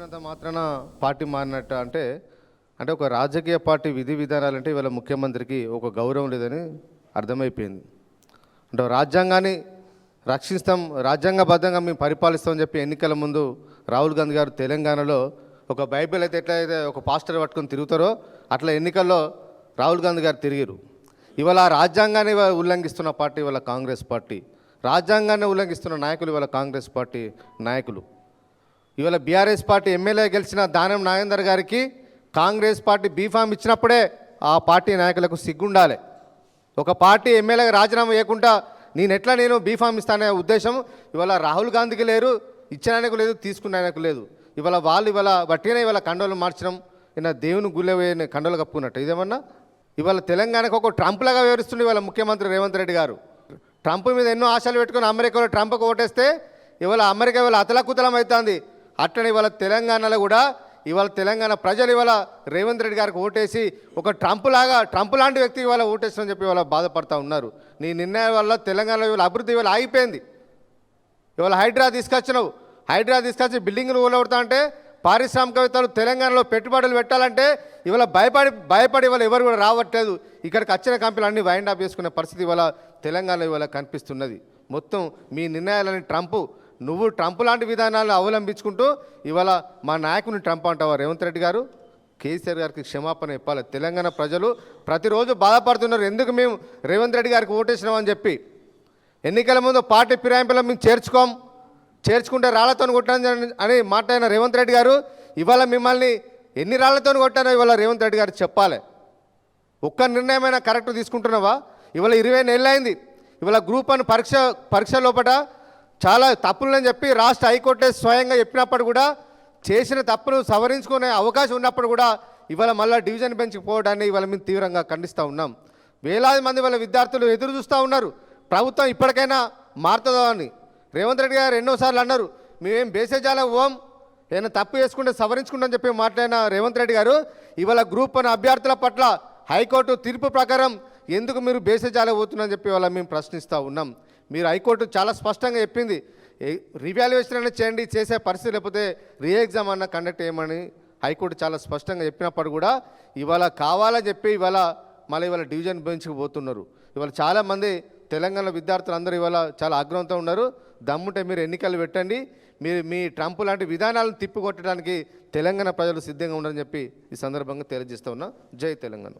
అంత మాత్రాన పార్టీ మారినట్టు అంటే ఒక రాజకీయ పార్టీ విధి విధానాలంటే ఇవాళ ముఖ్యమంత్రికి ఒక గౌరవం లేదని అర్థమైపోయింది. అంటే రాజ్యాంగాన్ని రక్షిస్తాం, రాజ్యాంగబద్ధంగా మేము పరిపాలిస్తామని చెప్పి ఎన్నికల ముందు రాహుల్ గాంధీ గారు తెలంగాణలో ఒక బైబిల్ అయితే ఎట్లయితే ఒక పాస్టర్ పట్టుకొని తిరుగుతారో అట్లా ఎన్నికల్లో రాహుల్ గాంధీ గారు తిరిగారు. ఇవాళ రాజ్యాంగాన్ని ఉల్లంఘిస్తున్న పార్టీ ఇవాళ కాంగ్రెస్ పార్టీ, రాజ్యాంగాన్ని ఉల్లంఘిస్తున్న నాయకులు ఇవాళ కాంగ్రెస్ పార్టీ నాయకులు. ఇవాళ బీఆర్ఎస్ పార్టీ ఎమ్మెల్యే గెలిచిన దానం నాగేందర్ గారికి కాంగ్రెస్ పార్టీ బీఫామ్ ఇచ్చినప్పుడే ఆ పార్టీ నాయకులకు సిగ్గుండాలి. ఒక పార్టీ ఎమ్మెల్యేగా రాజీనామా చేయకుండా నేను బీఫామ్ ఇస్తానే ఉద్దేశం ఇవాళ రాహుల్ గాంధీకి లేరు, ఇచ్చినానికి లేదు, తీసుకున్నానికి లేదు. ఇవాళ బట్టినే ఇవాళ కండోలు మార్చడం, ఈయన దేవుని గుళ్ళే కండోలు కప్పుకున్నట్టు ఇదేమన్నా. ఇవాళ తెలంగాణకు ఒక ట్రంప్లాగా వివరిస్తుండే ఇవాళ ముఖ్యమంత్రి రేవంత్ రెడ్డి గారు. ట్రంప్ మీద ఎన్నో ఆశలు పెట్టుకుని అమెరికాలో ట్రంప్కు ఓటేస్తే ఇవాళ అమెరికా అతలకుతలం అవుతుంది. అట్లనే ఇవాళ తెలంగాణలో కూడా తెలంగాణ ప్రజలు రేవంత్ రెడ్డి గారికి ఓటేసి ఒక ట్రంప్ లాంటి వ్యక్తికి ఓటేస్తామని చెప్పి బాధపడుతూ ఉన్నారు. నీ నిర్ణయం వల్ల తెలంగాణలో అభివృద్ధి ఆగిపోయింది. హైడ్రా తీసుకొచ్చి బిల్డింగ్లు ఊలవుతా అంటే పారిశ్రామికవేత్తలు తెలంగాణలో పెట్టుబడులు పెట్టాలంటే భయపడి ఎవరు కూడా రావట్లేదు. ఇక్కడికి వచ్చిన కంపెనీలు అన్నీ వైండ్ అప్ చేసుకునే పరిస్థితి తెలంగాణలో కనిపిస్తున్నది. మొత్తం మీ నిర్ణయాలని నువ్వు ట్రంప్ లాంటి విధానాలను అవలంబించుకుంటూ మా నాయకుని ట్రంప్ అంటావా రేవంత్ రెడ్డి గారు? కేసీఆర్ గారికి క్షమాపణ చెప్పాలి. తెలంగాణ ప్రజలు ప్రతిరోజు బాధపడుతున్నారు, ఎందుకు మేము రేవంత్ రెడ్డి గారికి ఓటేసినామని చెప్పి. ఎన్నికల ముందు పార్టీ ఫిరాయింపులో మేము చేర్చుకుంటే రాళ్లతో కొట్టాను అని మాట్లాడిన రేవంత్ రెడ్డి గారు మిమ్మల్ని ఎన్ని రాళ్లతో కొట్టానో రేవంత్ రెడ్డి గారు చెప్పాలి. ఒక్క నిర్ణయమైనా కరెక్ట్ తీసుకుంటున్నావా? 20 నెలలు అయింది. గ్రూప్ 1 పరీక్ష లోపల చాలా తప్పులని చెప్పి రాష్ట్ర హైకోర్టు స్వయంగా చెప్పినప్పుడు కూడా చేసిన తప్పును సవరించుకునే అవకాశం ఉన్నప్పుడు కూడా మళ్ళీ డివిజన్ బెంచ్కి పోవడాన్ని మేము తీవ్రంగా ఖండిస్తూ ఉన్నాం. వేలాది మంది విద్యార్థులు ఎదురు చూస్తూ ఉన్నారు ప్రభుత్వం ఇప్పటికైనా మారుతుందో అని. రేవంత్ రెడ్డి గారు ఎన్నోసార్లు అన్నారు, మేమేం బేసేజాలకు పోం, ఏదైనా తప్పు చేసుకుంటే సవరించుకుంటామని చెప్పి మాట్లాడిన రేవంత్ రెడ్డి గారు గ్రూప్ 1 అభ్యర్థుల పట్ల హైకోర్టు తీర్పు ప్రకారం ఎందుకు మీరు బేసేజాలకు పోతున్నారని చెప్పి మేము ప్రశ్నిస్తూ ఉన్నాం. మీరు హైకోర్టు చాలా స్పష్టంగా చెప్పింది, రివాల్యుయేషన్ అనేది చేయండి, చేసే పరిస్థితి లేకపోతే రీ ఎగ్జామ్ అన్న కండక్ట్ చేయమని హైకోర్టు చాలా స్పష్టంగా చెప్పినప్పుడు కూడా కావాలని చెప్పి మళ్ళీ డివిజన్ బెంచ్కి పోతున్నారు. చాలామంది తెలంగాణ విద్యార్థులు అందరూ చాలా ఆగ్రహంతో ఉన్నారు. దమ్ముంటే మీరు ఎన్నికలు పెట్టండి, మీరు మీ ట్రంప్ లాంటి విధానాలను తిప్పికొట్టడానికి తెలంగాణ ప్రజలు సిద్ధంగా ఉన్నారని చెప్పి ఈ సందర్భంగా తెలియజేస్తూ ఉన్నా. జై తెలంగాణ.